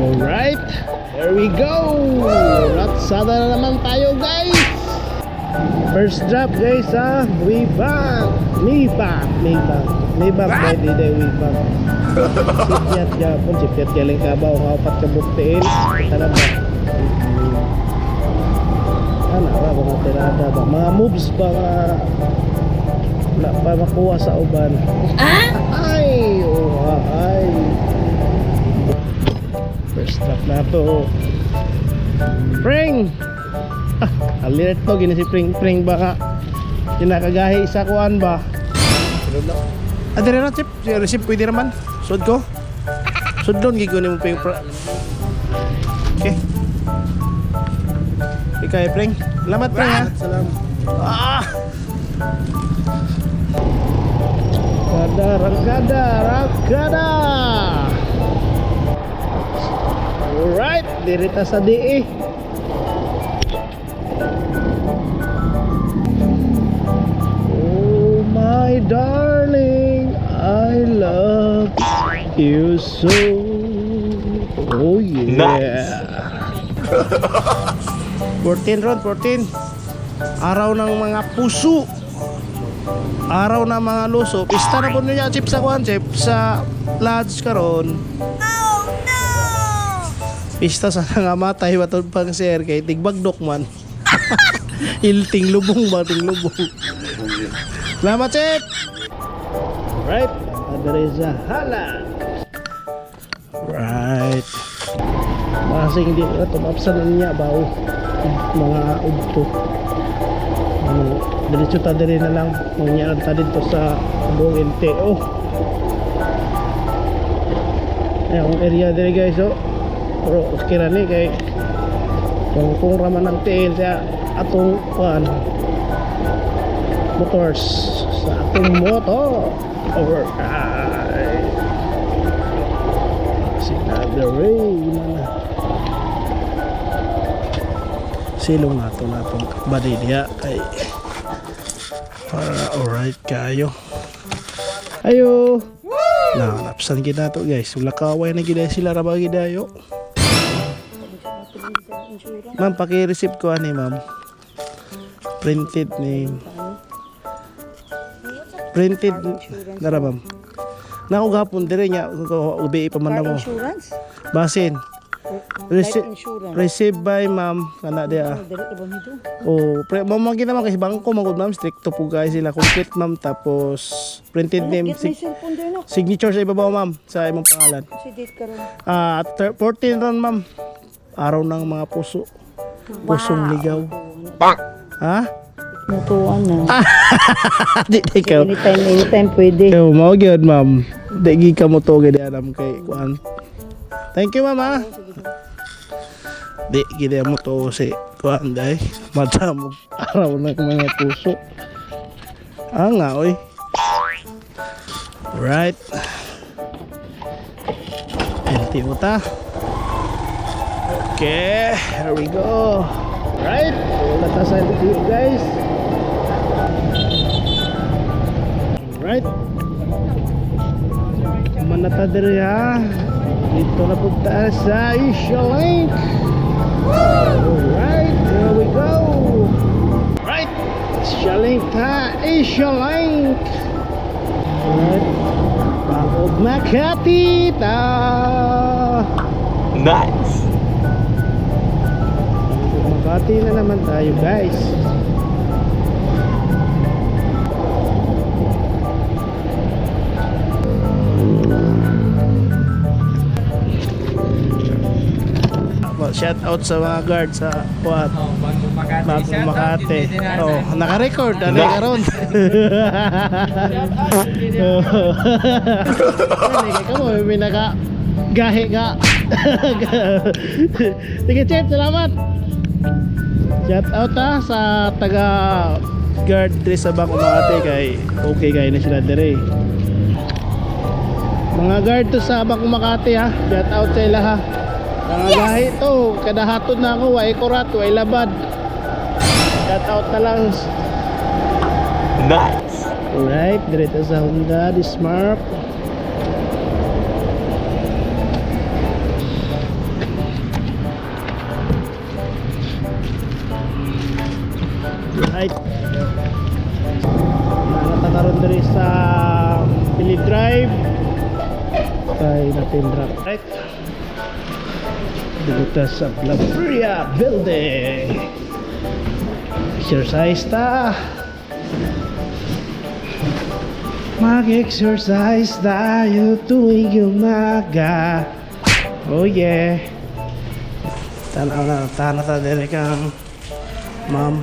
Alright, here we go. Latsada na naman tayo guys. First drop guys ha. Way back. Pwede day way back. Sipyat gapon. Sipyat galing kabaw. Kapat kabuktiin. Tara ba? Ano ba mga tirada ba? Mga moves ba nga wala pa makuha sa uban. Ay! Ay! First drop na to. Pring! Alert to, gina si Pring baka kinakagahi sa kuan ba? Dire na chip, receive pwede naman. Sud ko. Sudlon gigunin mo pa yung okay. Ikaw Pring. Salamat Pring ha. Salamat. Ragada. Alright, dirita sa DE. Oh my darling, I love you so. Oh yeah. Nice. 14 ron, 14. Araw ng mga puso. Araw ng mga luso. Pista na po niya chip sa kuhan, chip sa lodge karon. Pista sa nangamatay watod pang sir kay tigbagdok man. Ilting lubong ba ting lubong. Salamat chip. Right, Teresa hala. Right. Masing di na tumapsan niya bawo mga udto. Diretso ta diri na lang mangyaan ta dito sa buong LTO. Ayong area diri guys oh. Pero kira ni kay kung raman ng tail sa atong motors sa atong motor. Alright. Sinagare na. Silong natong body diya kay para alright kayo. Ayo. Nah, napsan kita to guys. Wala kaway na gid sila ra ba gidayo. Ma'am, paki-receipt ko ani, ma'am. Printed name. Printed dara, ma'am. Na ko gapon dire nya ubi pa man mo. Insurance? Basin. Received by ma'am kana dia. Oh, ma'am kita man kasi bangko magud ma'am stricto po guys sila complete ma'am tapos printed name signature sa ibabaw ma'am sa imong pangalan. Si date karon. 14 ron ma'am. Araw ng mga puso. Pusong ligaw. Ha? Mutuan na. Di ikaw. Anytime pwede. Yo, mao gyud ma'am. Di ka mo to gid alam kay kuan. Thank you ma'am ha. Di gid mo to si kuan day. Madam araw ng mga puso. Nga oy. Right. LTO ta. Okay, here we go. Right, wala ta sa LTO guys. Right. Manata diri ha. Dito na punta sa Asia Link. Alright, here we go. Right, Asia Link ha. Asia Link. Alright. Bagog Makati ta. Nice. Makati na naman tayo guys. Shout out sa mga guard sa Kuat Bagong Makati. Oh, naka-record ano karon. Kamu may naka gahe ka. Sige chef, salamat. Shout out sa taga guard diri sa Bagong Makati kay okay kay na sila dire. Mga guard to sa Bagong Makati ha. Shout out sa ila ha. Mga gahi to, kada hatod na ako, way kurat, way labad. Shout out na lang. Nice. Alright, diretso sa Honda, the Smart. Alright. Natakaroon diri sa Pili Drive. Kay natin drop. Alright. Dito sa Blabria Building. Exercise ta. Mag-exercise tayo tuwing umaga. Oh yeah. Tanaw na ta dire kang ma'am.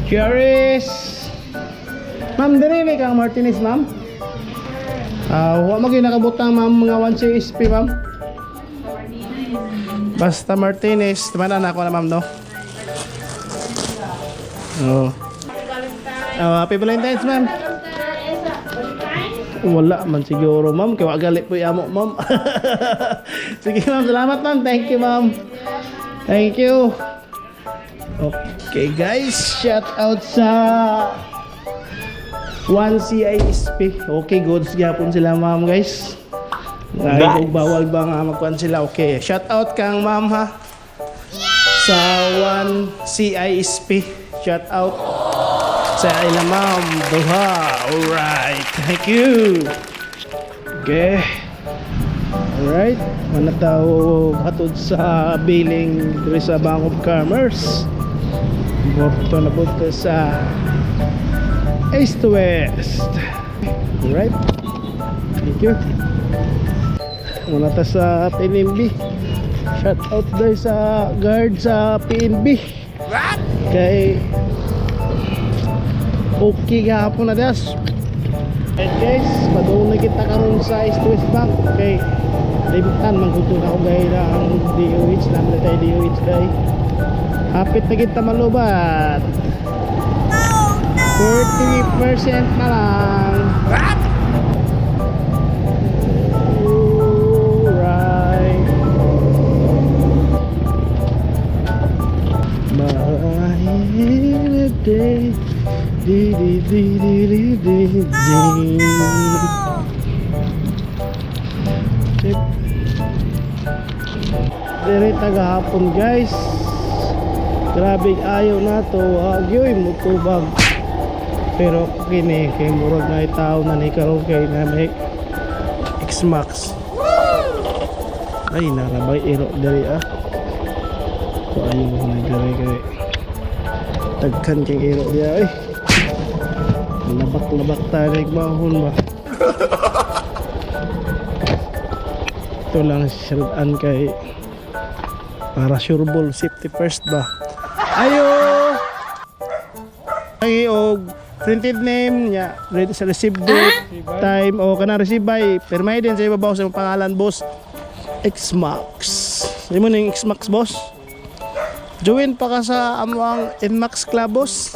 Cheers. Ma'am, dire kang Martinez, ma'am. Wa mo ginakabutang ma'am mga 1 CSP, ma'am. Basta Martinez, tama na ako na ma'am, no? Oh. Happy Valentine's, ma'am. Wala man siguro, ma'am. Kaya galit po yamo, ma'am. Sige, ma'am. Salamat, ma'am. Thank you, ma'am. Thank you. Okay, guys. Shout out sa 1 CISP. Okay, goods gyapon sila, ma'am, guys. Ay, bawal ba nga magkuhan sila? Okay. Shout out kang ma'am, ha? Sa 1 CISP. Shout out sa ila ma'am. Duha. Alright. Thank you. Okay. Alright. Mana tao hatod sa billing diri sa Bank of Commerce. Borto na punta sa East to West. Alright. Thank you. Muna ta sa PNB. Shout out dahil sa guard sa PNB. Kay okay gahapon na das. And guys, padung na kita karon sa East West Bank. Okay, libutan mangkutong ako gaya ng DOH naman tayo DOH guys. Hapit na kita malubat. 40% na lang. Alright. Day, di di di di di di di. Dire tagahapon guys. Grabe ayaw na to. Agyoy mutubag. Pero kini kay murag na itaw na ni karon kay na may X-Max. Ay narabay iro diri ah. So ayaw na diri kay tagkan kay iro dia ay labak tarik mahon ba. Ito lang siyaran kay para sure ball safety first ba. Ayo ay og printed name nya ready sa receive date time o kana receive by permay din sa ibabaw sa pangalan boss X-Max. Imo ning X-Max boss. Join pa ka sa among Inmax Club boss.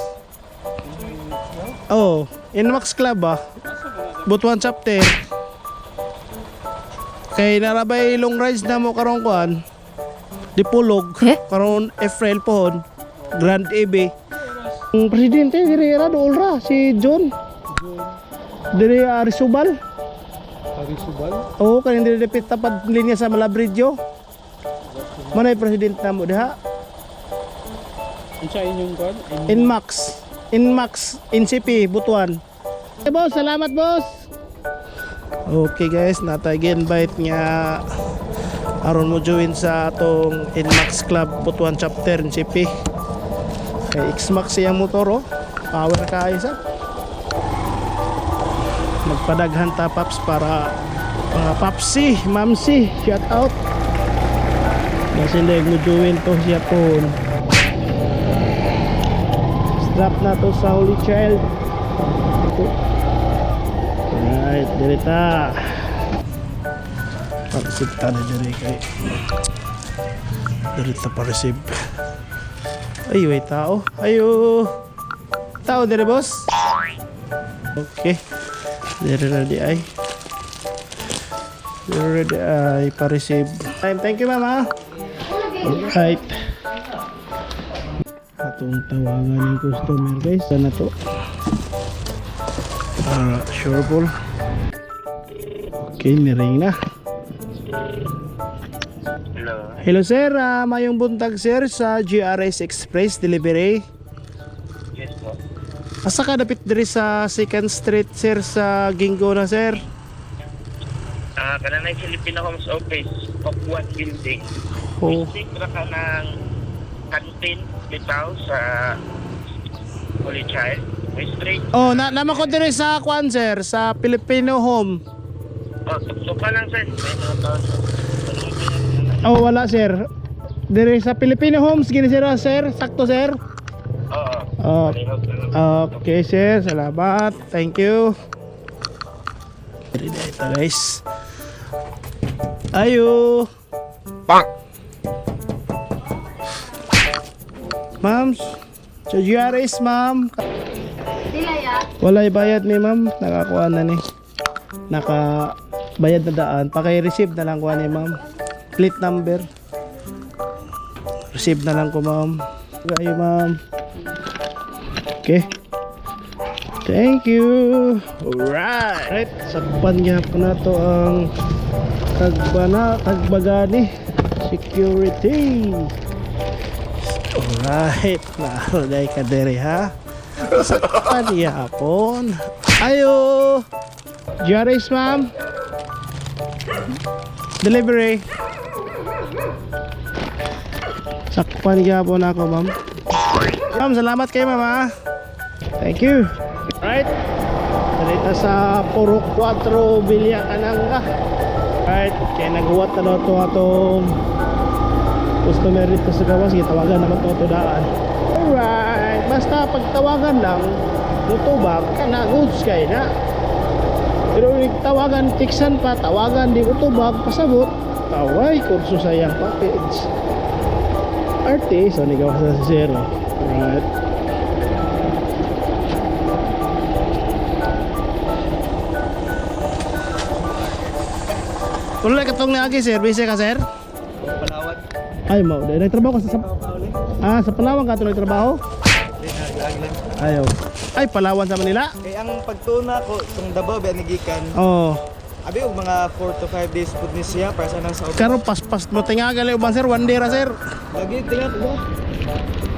Oh, Inmax Club ba? Butuan chapter. Kay narabay long rides na mo karong kuan. Dipulog karon April pohon. Grand EB. Ang presidente diri ra dool ra si John. Diri Arisubal. Arisubal? Oh, kanin diri dapit tapad linya sa Malabridyo. Manay presidente namo diha. Unsa inyong kon? Inmax, NCP, Butuan. Okay boss, salamat boss. Okay guys, natay invite nga aron mo join sa atong Inmax Club Butuan chapter NCP. Kay X-Max siyang motor oh. Power kayo sa. Magpadaghan ta paps para mga papsi, mamsi, shout out. Kasi mo join to siya po. Strap na to sa Holy Child. Alright, dirita. Pag-receive ta na diri kay dirita pa-receive. Ay, may tao. Ayo. Tao dire boss. Okay. Dire na di ay. Dire di ay pa-receive. Thank you mama. Alright. Atong tawagan ng customer guys. Sana to. Sure ball. Okay, niring na. Hello. Hello sir, mayong buntag sir sa GRS Express Delivery. Yes po. Asa ka dapit diri sa 2nd Street sir sa Gingo na sir? Kananay Filipino Homes Office, Pokwan Building. Oh. Sikra ka ng canteen, bitaw sa Holy Child. May street. Oh, naman ko diri sa kwan sir, sa Filipino Home. Tukso ka lang sir. May mga tao. Oh, wala sir. Diri sa Filipino Homes gini sir, sir. Sakto sir. Oo. Oh, Palihog na lang. okay sir, salamat. Thank you. Diri dito guys. Ayo. Pak! Ma'am, sa GRS ma'am. Walay bayad ni ma'am. Nakakuha na ni. Nakabayad na daan. Paki-receive na lang kuha ni ma'am. Plate number. Receive na lang ko ma'am. Kayo ma'am. Okay. Thank you. Alright. Sakpan niya po na to ang tagbagani. Security. Alright. Naalagay ka dere ha. Sakpan niya po. Ayo. GRS ma'am. Delivery. Sakpan niya po na ako ma'am. Ma'am, salamat kayo ma'am ha. Thank you. Right. Dito sa Puro 4 Bilya Kananga. Right. Kaya naghuwat na ito atong customer dito sa gawas. Tawagan naman ito daan. Alright. Basta pagtawagan lang, utubag ka na, goods kayo na. Pero tawagan, tiksan pa, tawagan, di utubag, pasabot. Taway, kurso sayang package. Artist, so nigaw sa zero. Alright. Tuloy ka itong niagi sir, busy ka sir? Palawat. Ay mo, nagtrabaho ka sa sa Palawan ka ito nagtrabaho? Ayaw. Ay, Palawan sa Manila? Kay ang pagtuna ko, itong Davao, Benigikan, Oo. abi og mga 4 to 5 days pud ni siya para sa nang sa Karo paspas mo tingagal uban sir, one day ra sir. Lagi tingnan ko.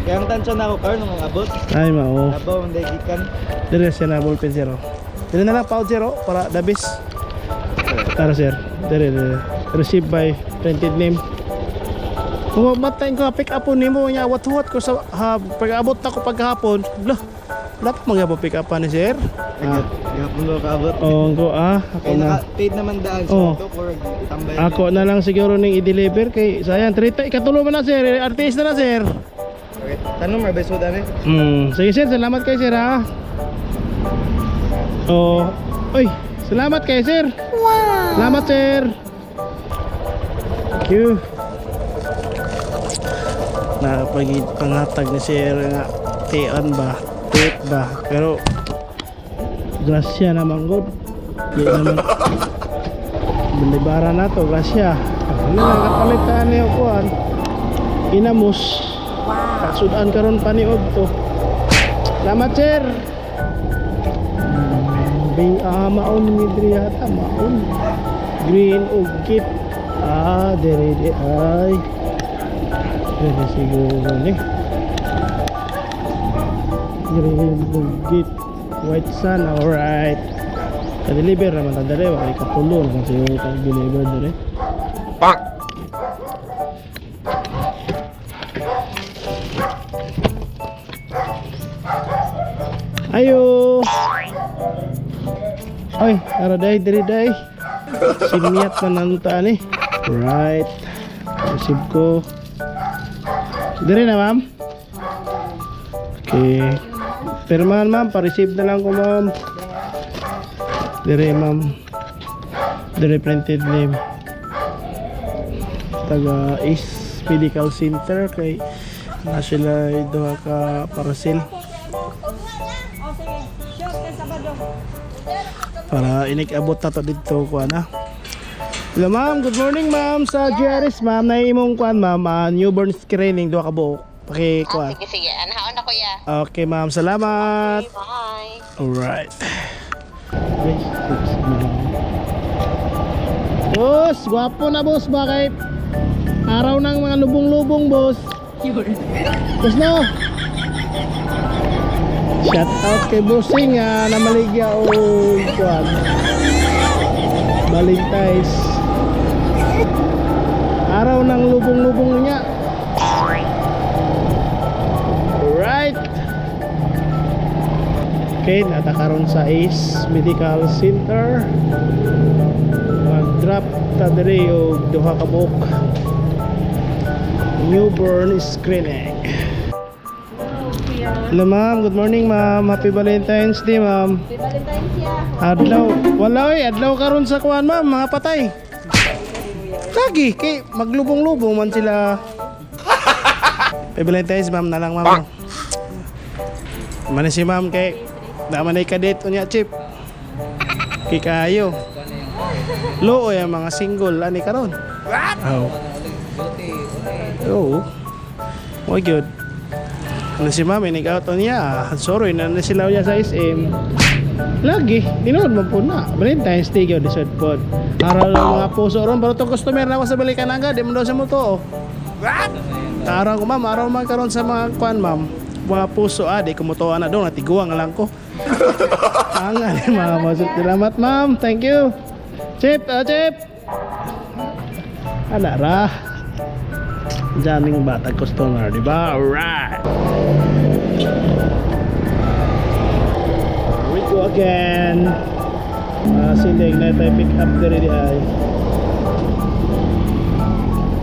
Kaya ang tansya na ako karon nung abot. Ay mao. Davao, Benigikan. Dire siya na ballpen zero. Dire na lang pound zero para dabis. Tara sir. Dire. Received by printed name. Kung matayin ko pick up ni mo nya wat-wat ko sa pag-abot na ko paghapon. Blah. Wala pa mga pick up ni sir. Gapon ko kaabot. Oh, ko ako Kay na. naka-paid naman daan Oh. sa to for tambay. Ako na lang siguro ning i-deliver kay sayang 30 ikatulo man na sir, artista na sir. Okay. Tanong mer beso dani. Sige sir, salamat kay sir ha. Oh, oy, salamat kay sir. Wow. Salamat sir. Thank you. Na pangatag ni sir nga tian ba, tip ba, pero grasya naman god. Di naman Balibara na to, grasya. Ano na kapalitan niyo kuan? Inamos. Kasudan karon paniod to. Salamat sir. Maon ni diri ata maon. Green og kit. Dere ay. Dere siguro ni. Green og kit. White sun, alright. Ka-deliver naman ta dere, wala ikapulo naman siguro ka-deliver dere. Pak! Ayo. Oy, tara day, diri day. Simiyat man nanta ni. Right. Receive ko. Diri na ma'am. Okay. Pirmahan ma'am, pa-receive na lang ko ma'am. Diri ma'am. Diri printed name. Taga East Medical Center kay na sila duha ka parcel. Para inig-abot na to dito kuha na. Hello ma'am, good morning ma'am sa GRS ma'am. Na imong kuan ma'am, newborn screening duha ka buok. Paki-kuan. Sige. Anahaon na kuya. Okay ma'am, salamat. Bye. Alright. Boss, gwapo na boss, bakit? Araw ng mga lubong-lubong, boss. Boss no. Shout out kay Bossing na maligya o kuwan. Valentine's. Araw ng lubong-lubong niya. Alright. Okay, natakaroon sa Ace Medical Center. Mag-drop ta diri og duha ka book. Newborn screening. Hello ma'am, good morning ma'am. Happy Valentine's Day ma'am. Happy Valentine's ya. Adlaw, wala oy, adlaw karon sa kuan ma'am, mga patay. Lagi kay maglubong-lubong man sila. Happy Valentine's ma'am na lang ma'am. Man si ma'am kay naman ay kadate unya chip. Kay kayo. Looy ang mga single ani karon. Oh. Oh. Oh good. Ano si ma'am nag-out niya. Sorry na sila niya sa SM. Lagi, dinood mo po na. Valentine's Day yun, disod po. Araw ng mga puso ron, pero itong customer na ako sa balikan agad, di mo daw sa mo to. Araw ko ma'am, araw magkaroon sa mga kwan ma'am. Mga puso, di kumutuan na doon, natiguan nga lang ko. Angan eh mga masot. Salamat ma'am, thank you. Chip, Chip. Ana ra. Jaming bata customer, di ba? Alright. Here we go again. Silig na tayo pick up diri di ay.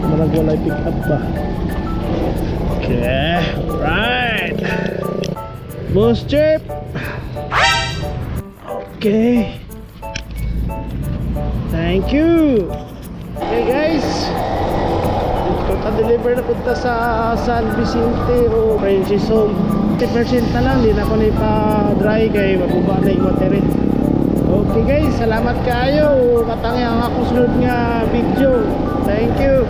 Marag wala pick up ba? Okay, alright. Boss Chip. Okay. Thank you. Okay guys. Deliver na punta sa San Vicente o French's Home. 50% na lang, di na ako pa-dry kay mabuba na yung waterin. Okay guys, salamat kayo. Katangi ang ako sunod nga video. Thank you.